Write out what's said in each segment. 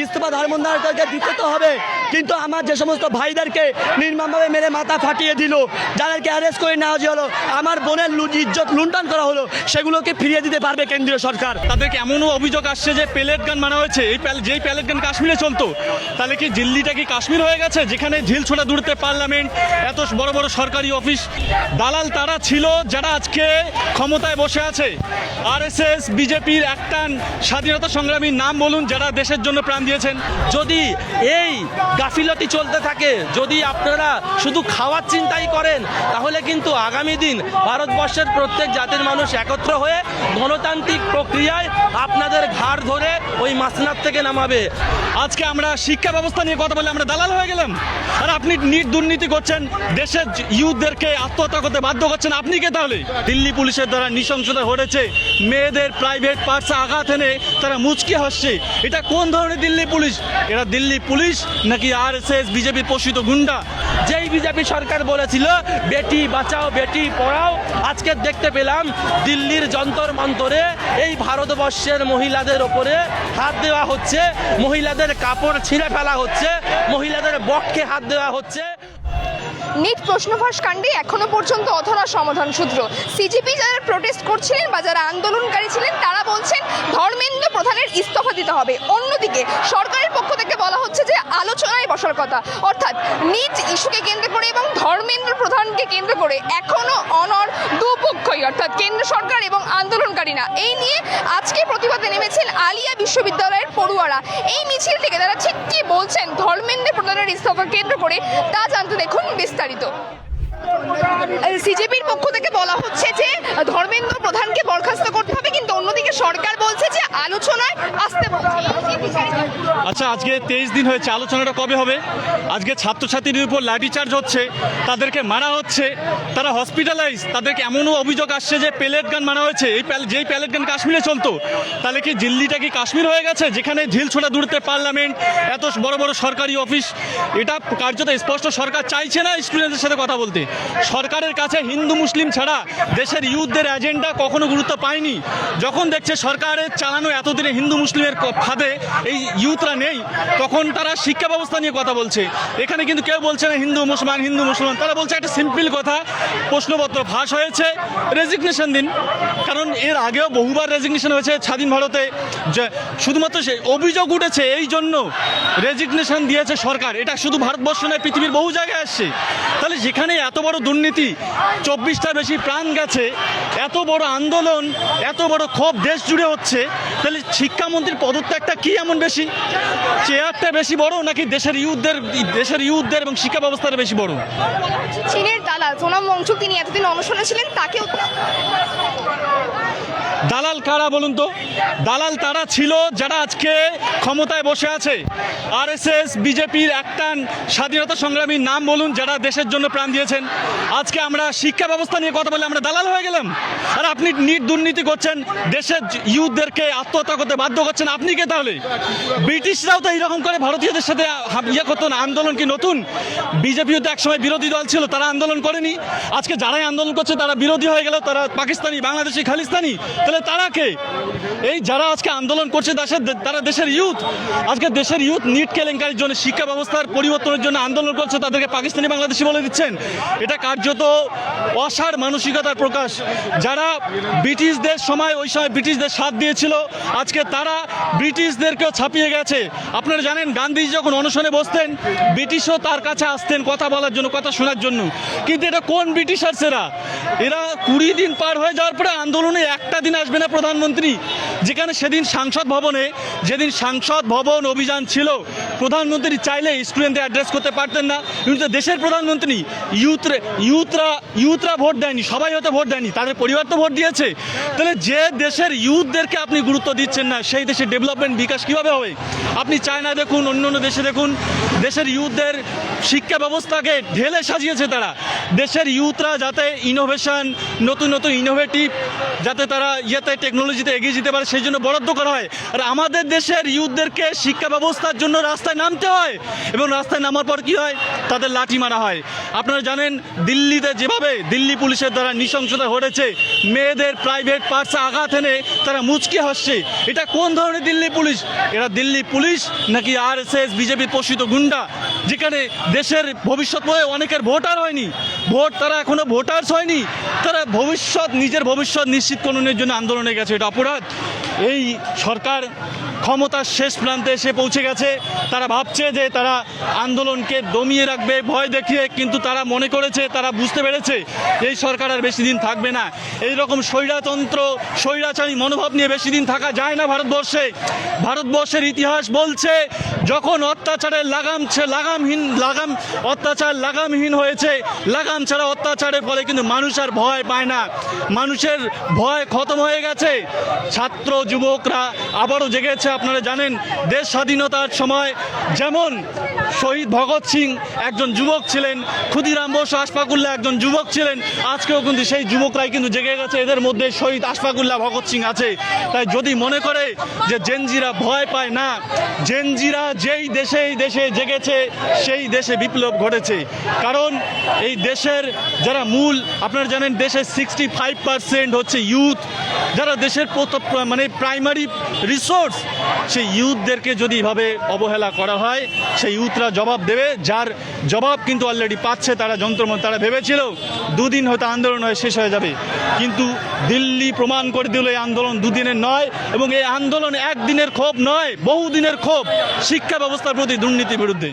ইস্তফা ধর্মদারকে দিতে তো হবে, কিন্তু আমার যে সমস্ত ভাইদেরকে নির্মমভাবে মেরে মাথা ফাটিয়ে দিল, যাদেরকে অ্যারেস্ট করে নেওয়া হলো, আমার বোনের ইজ্জত লুণ্ঠন করা হলো, সেগুলোকে ফিরিয়ে দিতে পারবে কেন্দ্রীয় সরকার। তাদেরকে এমনও অভিযোগ আসছে যে পেলেট গান মানা হয়েছে, যেই পেলেট গান কাশ্মীরে চলতো, তাহলে কি দিল্লিটা কি কাশ্মীর হয়ে গেছে, যেখানে ঝিল ছোটা দূরত্বে পার্লামেন্ট, এত বড় বড় সরকারি অফিস? দালাল তারা ছিল যারা আজকে ক্ষমতায় বসে আছে। আরএসএস, বিজেপির একটান স্বাধীনতা সংগ্রামীর নাম বলুন যারা দেশের জন্য প্রাণ দিয়েছেন। যদি এই গাফিলতি চলতে থাকে, যদি আপনারা শুধু খাওয়ার চিন্তাই করেন, তাহলে কিন্তু আগামী দিন ভারতবর্ষের প্রত্যেক জাতির মানুষ একত্র হয়ে গণতান্ত্রিক প্রক্রিয়ায় আপনাদের ঘাড় ধরে ওই মাসনাদ থেকে নামাবে। আজকে আমরা শিক্ষা ব্যবস্থা নিয়ে কথা বলে আমরা দালাল হয়ে গেলাম, আর আপনি দুর্নীতি করছেন, দেশের ইউথদেরকে আত্মহত্যা করতে বাধ্য করছেন। আপনি কে তাহলে? দিল্লি পুলিশের দ্বারা নৃশংসতা ঘটেছে, মেয়েদের প্রাইভেট পার্টসে আঘাত এনে তারা মুচকি হাসছে। এটা কোন ধরনের দিল্লি পুলিশ? এরা দিল্লি পুলিশ নাকি আরএসএস বিজেপির পোষিত গুন্ডা? যেই বিজেপি সরকার বলেছিল বেটি বাঁচাও বেটি পড়াও, আজকে দেখতে পেলাম দিল্লির যন্তর মন্তরে এই ভারতবর্ষের মহিলাদের ওপরে হাত দেওয়া হচ্ছে, মহিলাদের কাপড় ছিঁড়ে ফেলা হচ্ছে, মহিলাদের বক্ষে হাত দেওয়া হচ্ছে। নিট প্রশ্নফাঁস কাণ্ডে এখনো পর্যন্ত অধরা সমাধান সূত্র। সিজেপি যারা প্রোটেস্ট করছিলেন বা যারা আন্দোলনকারী ছিলেন তারা বলছেন ধর্মেন্দ্র প্রধানের ইস্তফা দিতে হবে। অন্যদিকে সরকারের পক্ষ থেকে বলা হচ্ছে যে আলোচনায় বসার কথা, অর্থাৎ নিট ইস্যুকে কেন্দ্র করে এবং ধর্মেন্দ্র প্রধানকে কেন্দ্র করে এখনো অনড় দুপক্ষই, অর্থাৎ কেন্দ্র সরকার এবং আন্দোলনকারীরা। এই নিয়ে আজকে প্রতিবাদে নেমেছেন আলিয়া বিশ্ববিদ্যালয়ের পড়ুয়ারা। এই মিছিল থেকে তারা ঠিক কি বলছেন ধর্মেন্দ্র প্রধানের ইস্তফা কেন্দ্র করে তা জানতে দেখুন বিস্তারিত। সিজেপির পক্ষ থেকে বলা হচ্ছে যে ধর্মেন্দ্র প্রধানকে বরখাস্ত করতে হবে, কিন্তু অন্যদিকে সরকার বলছে যে আলোচনায় আসতে বলছে। আচ্ছা, আজকে 23 দিন হয়েছে, আলোচনাটা কবে হবে? আজকে ছাত্রছাত্রীদের উপর লাঠিচার্জ হচ্ছে, তাদেরকে মারা হচ্ছে, তারা হসপিটালাইজ, তাদেরকে এমনও অভিযোগ আসছে যে পেলেট গান মানা হয়েছে, যেই পেলেট গান কাশ্মীরে চলতো, তাহলে কি দিল্লিটা কি কাশ্মীর হয়ে গেছে, যেখানে ঝিল ছোটা দূরত্বে পার্লামেন্ট, এত বড় বড় সরকারি অফিস? এটা কার্যত স্পষ্ট সরকার চাইছে না স্টুডেন্টদের সাথে কথা বলতে। সরকারের কাছে হিন্দু মুসলিম ছাড়া দেশের ইউথদের এজেন্ডা কখনো গুরুত্ব পায়নি। যখন দেখছে সরকারের চালানো এতদিনে হিন্দু মুসলিমের ফাঁদে এই ইউথরা নেই, তখন তারা শিক্ষা ব্যবস্থা নিয়ে কথা বলছে। এখানে কিন্তু কেউ বলছে না হিন্দু মুসলমান, তারা বলছে একটা সিম্পল কথা, প্রশ্নপত্র ফাঁস হয়েছে, রেজিগনেশন দিন। কারণ এর আগেও বহুবার রেজিগনেশন হয়েছে স্বাধীন ভারতে, শুধুমাত্র সে অভিযোগ উঠেছে এই জন্য রেজিগনেশন দিয়েছে সরকার। এটা শুধু ভারতবর্ষ নয়, পৃথিবীর বহু জায়গায় আসছে। তাহলে যেখানে এত বড় দুর্নীতি, 24টার বেশি প্রাণ গেছে, এত বড় আন্দোলন, এত বড় ক্ষোভ দেশ জুড়ে হচ্ছে, তাহলে শিক্ষামন্ত্রীর পদত্যাগটা কি এমন বেশি? চেয়ারটা বেশি বড় নাকি দেশের ইউথদের এবং শিক্ষা ব্যবস্থাটা বেশি বড়? চীনের দালাল সোনাম ওয়াংচুক তিনি এতদিন অনশনে ছিলেন, তাকেও দালাল কারা বলুন তো? দালাল তারা ছিল যারা আজকে ক্ষমতায় বসে আছে। আরএসএস, বিজেপির একটান স্বাধীনতা সংগ্রামীর নাম বলুন যারা দেশের জন্য প্রাণ দিয়েছেন। আজকে আমরা শিক্ষা ব্যবস্থা নিয়ে কথা বলে আমরা দালাল হয়ে গেলাম, আর আপনি দুর্নীতি করছেন, দেশের ইউথদেরকে আত্মহত্যা করতে বাধ্য করছেন। আপনি কে তাহলে? ব্রিটিশরাও তো এইরকম করে ভারতীয়দের সাথে করতো না। আন্দোলন কি নতুন? বিজেপিও তো একসময় বিরোধী দল ছিল, তারা আন্দোলন করেনি। আজকে যারাই আন্দোলন করছে তারা বিরোধী হয়ে গেল, তারা পাকিস্তানি, বাংলাদেশি, খালিস্তানি। তাহলে তারা কে? এই যারা আজকে আন্দোলন করছে তারা দেশের ইউথ। আজকে দেশের ইউথ নিট কেলেঙ্কারির জন্য, শিক্ষা ব্যবস্থার পরিবর্তনের জন্য আন্দোলন করছে, তাদেরকে পাকিস্তানি, বাংলাদেশি বলে দিচ্ছেন। এটা কার্যত অসাড় মানসিকতার প্রকাশ। যারা ব্রিটিশদের সময়, ওই সময় ব্রিটিশদের সাথ দিয়েছিল, আজকে তারা ব্রিটিশদেরকেও ছাপিয়ে গেছে। আপনারা জানেন গান্ধীজি যখন অনশনে বসতেন, ব্রিটিশও তার কাছে আসতেন কথা বলার জন্য, কথা শোনার জন্য। কিন্তু এটা কোন ব্রিটিশার্সেরা? এরা 20 দিন পার হয়ে যাওয়ার পরে আন্দোলনে একটা দিন আসবে না প্রধানমন্ত্রী। যেখানে সেদিন যেদিন সংসদ ভবন অভিযান ছিল, প্রধানমন্ত্রী চাইলে স্টুডেন্টদের অ্যাড্রেস করতে পারতেন না। কিন্তু দেশের প্রধানমন্ত্রী, ইউথরা ভোট দেয়নি, সবাই হয়তো ভোট দেয়নি, তাদের পরিবার তো ভোট দিয়েছে। তাহলে যে দেশের ইউথদেরকে আপনি গুরুত্ব দিচ্ছেন না, সেই দেশের ডেভেলপমেন্ট, বিকাশ কীভাবে হবে? আপনি চায়না দেখুন, অন্য দেশে দেখুন, দেশের ইউথদের শিক্ষা ব্যবস্থাকে ঢেলে সাজিয়েছে তারা। দেশের ইউথরা যাতে ইনোভেশন, নতুন ইনোভেটিভ, যাতে তারা টেকনোলজিতে এগিয়ে যেতে পারে, সেই জন্য বরাদ্দ করা হয়। আর আমাদের দেশের ইউথদেরকে শিক্ষা ব্যবস্থার জন্য রাস্তায় রাস্তায় নামতে হয় এবং রাস্তায় নামার পর কি হয়, তাদের লাঠি মারা হয়। আপনারা জানেন দিল্লিতে যেভাবে দিল্লি পুলিশের দ্বারা নৃশংসতা ঘটেছে, মেয়েদের প্রাইভেট পার্টসে আঘাত এনে তারা মুচকি হাসছে। এটা কোন ধরনের দিল্লি পুলিশ? এরা দিল্লি পুলিশ নাকি আরএসএস বিজেপির পোষিত গুন্ডা, যেখানে দেশের ভবিষ্যৎ বয়ে অনেকের ভোটার হয়নি, তারা এখনো ভোটার্স হয়নি, তারা নিজের ভবিষ্যৎ নিশ্চিতকরণের জন্য আন্দোলনে গেছে। এটা অপরাধ। এই সরকার ক্ষমতার শেষ প্রান্তে এসে পৌঁছে গেছে। তারা ভাবছে যে তারা আন্দোলনকে দমিয়ে রাখবে ভয় দেখিয়ে, কিন্তু তারা মনে করেছে, তারা বুঝতে পেরেছে এই সরকার আর বেশি দিন থাকবে না। এই রকম স্বৈরাচারী মনোভাব নিয়ে বেশি দিন থাকা যায় না ভারতবর্ষে। ভারতবর্ষের ইতিহাস বলছে যখন অত্যাচারের লাগামহীন হয়েছে, লাগাম ছাড়া অত্যাচারের ফলে কিন্তু মানুষ আর ভয় পায় না, মানুষের ভয় খতম হয়ে গেছে। ছাত্র যুবকরা আবারও জেগেছে। আপনারা জানেন দেশ স্বাধীনতার সময় যেমন শহীদ ভগৎ সিং একজন যুবক ছিলেন, ক্ষুদিরাম বসু আশফাকুল্লাহ একজন যুবক ছিলেন, আজকেও কিন্তু সেই যুবকরাই কিন্তু জেগে গেছে। এদের মধ্যে শহীদ আশফাকুল্লাহ ভগৎ সিং আছে। তাই যদি মনে করে যে জেনজিরা ভয় পায় না, জেনজিরা যেই দেশে জেগেছে সেই দেশে বিপ্লব ঘটেছে। কারণ এই দেশের যারা মূল, আপনারা জানেন দেশের 65% হচ্ছে ইউথ, যারা দেশের প্রাইমারি রিসোর্স। সেই ইউথদেরকে যদি এভাবে অবহেলা করা হয়, সেই ইউথরা জবাব দেবে, যার জবাব কিন্তু অলরেডি পাচ্ছে তারা। তারা ভেবেছিল দুদিন হয়তো আন্দোলন হয়ে শেষ হয়ে যাবে, কিন্তু দিল্লি প্রমাণ করে দিল এই আন্দোলন দুদিনের নয়, এবং এই আন্দোলন একদিনের ক্ষোভ নয়, বহুদিনের ক্ষোভ শিক্ষা ব্যবস্থার প্রতি দুর্নীতির বিরুদ্ধে।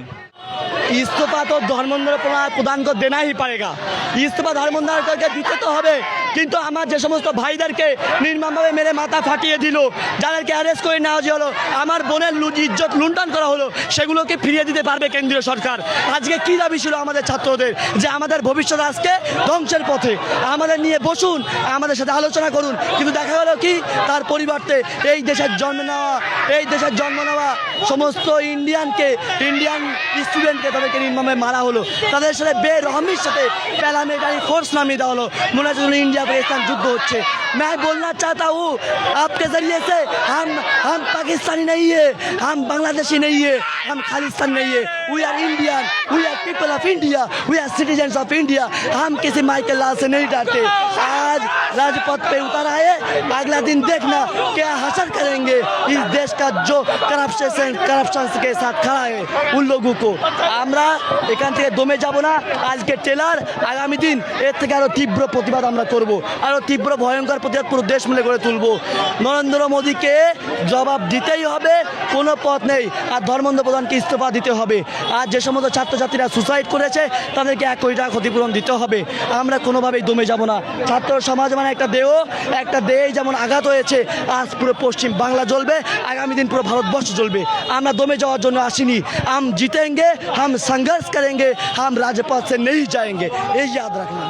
इस्तीफा तो धर्मेंद्र प्रधान को देना ही पड़ेगा। इस्तीफा धर्मेंद्र करके दिते तो হবে, কিন্তু আমার যে সমস্ত ভাইদেরকে নির্মমভাবে মেরে মাথা ফাটিয়ে দিল, যাদেরকে অ্যারেস্ট করে নেওয়া হলো, আমার বোনের ইজ্জত লুণ্ঠন করা হলো, সেগুলোকে ফিরিয়ে দিতে পারবে কেন্দ্রীয় সরকার। আজকে কী দাবি ছিল আমাদের ছাত্রদের, যে আমাদের ভবিষ্যৎ আজকে ধ্বংসের পথে, আমাদের নিয়ে বসুন, আমাদের সাথে আলোচনা করুন। কিন্তু দেখা গেল কি, তার পরিবর্তে এই দেশের জন্ম নেওয়া সমস্ত ইন্ডিয়ান স্টুডেন্টকে তাদেরকে নির্মমভাবে মারা হলো, তাদের সাথে বেরহমির সাথে প্যারামিলিটারি फोर्स नामिए डालो। মনে হচ্ছে इंडिया पाकिस्तान युद्ध होच्छे। मैं बोलना चाहता हूँ आपके जरिए से, हम पाकिस्तानी नहीं है, हम बांग्लादेशी नहीं है, हम खालिस्तान नहीं है। We are Indian, we are people of India, we are citizens of India. हम किसी माई के लाल से नहीं डरते। आज राजपथ पे उतर आए, अगला दिन देखना क्या हशर करेंगे इस देश का जो करप्शन के साथ खड़ा है उन लोगों को। আমরা এখান থেকে দমে যাব না। আজকে টেলার, আগামী দিন এর থেকে আরো তীব্র প্রতিবাদ আমরা করব, আরো তীব্র ভয়ঙ্কর প্রতিবাদ পুরো দেশ মিলে গড়ে তুলব। নরেন্দ্র মোদীকে জবাব দিতেই হবে, কোনো পথ নেই। আর ধর্মেন্দ্র প্রধানকে ইস্তফা দিতে হবে। আর যে সমস্ত ছাত্রছাত্রীরা সুসাইড করেছে তাদেরকে 1 কোটি টাকা ক্ষতিপূরণ দিতে হবে। আমরা কোনোভাবেই দমে যাব না। ছাত্র সমাজ মানে একটা দেহেই যেমন আঘাত হয়েছে, আজ পুরো পশ্চিম বাংলা জ্বলবে, আগামী দিন পুরো ভারতবর্ষ জ্বলবে। আমরা দমে যাওয়ার জন্য আসিনি। हम जीतेंगे, हम संघर्ष करेंगे, हम राजपथ से नहीं जाएंगे, ये याद रखना।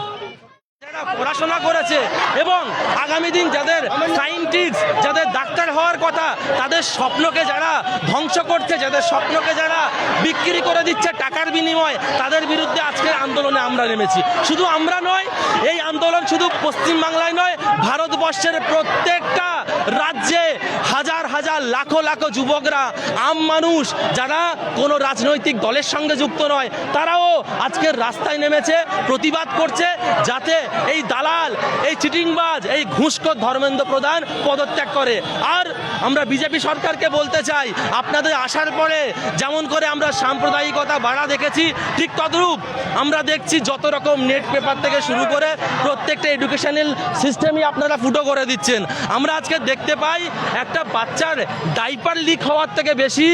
যারা পড়াশোনা করেছে এবং আগামী দিন যাদের সায়েন্টিস্ট, যাদের ডাক্তার হওয়ার কথা, তাদের স্বপ্নকে যারা ধ্বংস করছে, যাদের স্বপ্নকে যারা বিক্রি করে দিচ্ছে টাকার বিনিময়ে, তাদের বিরুদ্ধে আজকের আন্দোলনে আমরা নেমেছি। শুধু আমরা নয়, এই আন্দোলন শুধু পশ্চিমবাংলায় নয়, ভারতবর্ষের প্রত্যেকটা রাজ্যে হাজার হাজার লাখো লাখো যুবকরা, আম মানুষ যারা কোনো রাজনৈতিক দলের সঙ্গে যুক্ত নয়, তারাও আজকের রাস্তায় নেমেছে, প্রতিবাদ করছে, যাতে এই দালাল, এই চিটিংবাজ, এই ঘুষখোর ধর্মেন্দ্র প্রধান পদত্যাগ করে। আর আমরা বিজেপি সরকারকে বলতে চাই, আপনাদের আসার পরে যেমন করে আমরা সাম্প্রদায়িকতা বাড়া দেখেছি, ঠিক তদ্রূপ আমরা দেখছি যত রকম নেট পেপার থেকে শুরু করে প্রত্যেকটা এডুকেশনাল সিস্টেমই আপনারা ফুটো করে দিচ্ছেন। আমরা আজকে দেখতে পাই একটা বাচ্চার ডাইপার লিক হওয়ার থেকে বেশি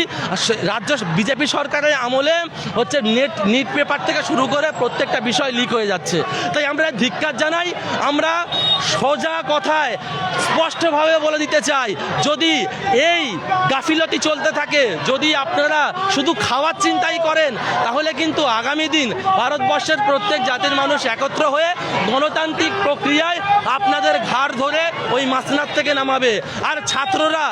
রাজ্য বিজেপি সরকারের আমলে হচ্ছে নেট পেপার থেকে শুরু করে প্রত্যেকটা বিষয় লিক হয়ে যাচ্ছে। তাই আমরা ধিক্কার জানাই। আমরা সোজা কথায় স্পষ্টভাবে বলে দিতে চাই, যদি এই গাফিলতি চলতে থাকে, যদি আপনারা শুধু খাওয়ার চিন্তাই করেন, তাহলে কিন্তু আগামী দিন ভারতবর্ষের প্রত্যেক জাতির মানুষ একত্র হয়ে গণতান্ত্রিক প্রক্রিয়ায় আপনাদের ঘাড় ধরে ওই মাসনাদ থেকে নামাবে। হবে। আর ছাত্ররা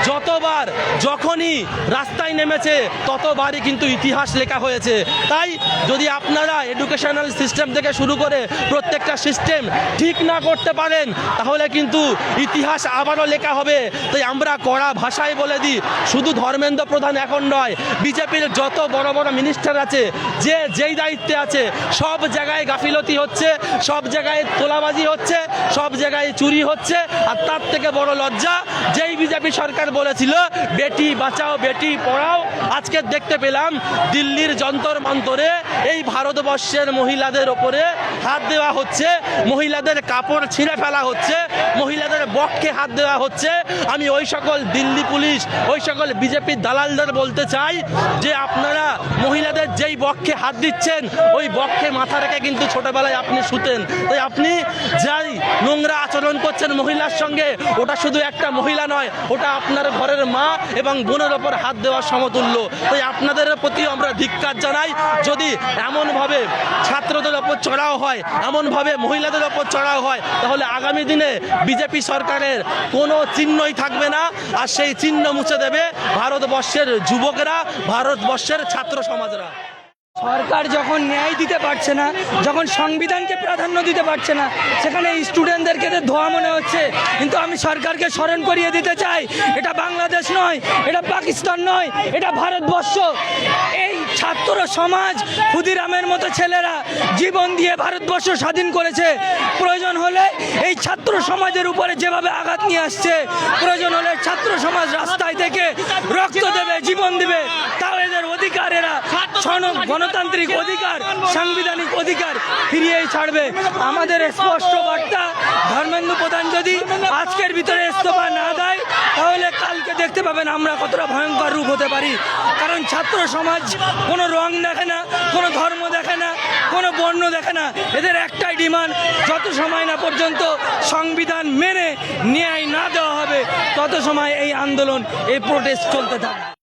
যতবার যখনই রাস্তায় নেমেছে ততবারই কিন্তু ইতিহাস লেখা হয়েছে। তাই যদি আপনারা এডুকেশনাল সিস্টেম থেকে শুরু করে প্রত্যেকটা সিস্টেম ঠিক না করতে পারেন তাহলে কিন্তু ইতিহাস আবারও লেখা হবে। তাই আমরা কড়া ভাষায় বলে দিই, শুধু ধর্মেন্দ্র প্রধান এখন নয়, বিজেপির যত বড় বড় মিনিস্টার আছে, যে যেই দায়িত্বে আছে, সব জায়গায় গাফিলতি হচ্ছে, সব জায়গায় তোলাবাজি হচ্ছে, সব জায়গায় চুরি হচ্ছে। আর তার থেকে বড় লজ্জা, যেই বিজেপি সরকার বলেছিল বেটি বাঁচাও বেটি পড়াও, আজকে দেখতে পেলাম দিল্লির যন্তর মন্তরে এই ভারতবর্ষের মহিলাদের ওপরে হাত দেওয়া হচ্ছে, মহিলাদের কাপড় ছিঁড়ে ফেলা হচ্ছে, মহিলাদের বক্ষে হাত দেওয়া হচ্ছে। আমি ওই সকল দিল্লি পুলিশ, ওই সকল বিজেপির দালালদের বলতে চাই যে আপনারা মহিলাদের যেই বক্ষে হাত দিচ্ছেন ওই বক্ষে মাথা রেখে কিন্তু ছোটবেলায় আপনি শুতেন। তাই আপনি যাই নোংরা আচরণ করছেন মহিলার সঙ্গে, ওটা শুধু একটা মহিলা নয়, ওটা আপনার ঘরের মা এবং বোনের ওপর হাত দেওয়ার সমতুল্য। তাই আপনাদের প্রতি আমরা ধিক্কার জানাই। যদি এমনভাবে ছাত্রদের ওপর চড়াও হয়, এমনভাবে মহিলাদের ওপর চড়াও হয়, তাহলে আগামী দিনে বিজেপি সরকারের কোনো চিহ্নই থাকবে না। আর সেই চিহ্ন মুছে দেবে ভারতবর্ষের যুবকরা, ভারতবর্ষের ছাত্র সমাজরা। সরকার যখন ন্যায় দিতে পারছে না, যখন সংবিধানকে প্রাধান্য দিতে পারছে না, সেখানে স্টুডেন্টদেরকে ধোয়া মনে হচ্ছে। কিন্তু আমি সরকারকে স্মরণ করিয়ে দিতে চাই, এটা বাংলাদেশ নয়, এটা পাকিস্তান নয়, এটা ভারতবর্ষ। এই ছাত্র সমাজ, ক্ষুদিরামের মতো ছেলেরা জীবন দিয়ে ভারতবর্ষ স্বাধীন করেছে। প্রয়োজন হলে এই ছাত্র সমাজের উপরে যেভাবে আঘাত নিয়ে আসছে, প্রয়োজন হলে ছাত্র সমাজ রাস্তায় থেকে রক্ত দেবে, জীবন দেবে, তাও এদের অধিকার, এরা গণতান্ত্রিক অধিকার, সাংবিধানিক অধিকার ফিরিয়েই ছাড়বে। আমাদের স্পষ্ট বার্তা, ধর্মেন্দ্র প্রধান যদি আজকের ভিতরে ইস্তফা না দেয় তাহলে কালকে দেখতে পাবেন আমরা কতটা ভয়ঙ্কর রূপ হতে পারি। কারণ ছাত্র সমাজ কোনো রং দেখে না, কোনো ধর্ম দেখে না, কোনো বর্ণ দেখে না, এদের একটাই ডিমান্ড, যত সময় না পর্যন্ত সংবিধান মেনে ন্যায় না দেওয়া হবে তত সময় এই আন্দোলন, এই প্রোটেস্ট চলতে থাকে।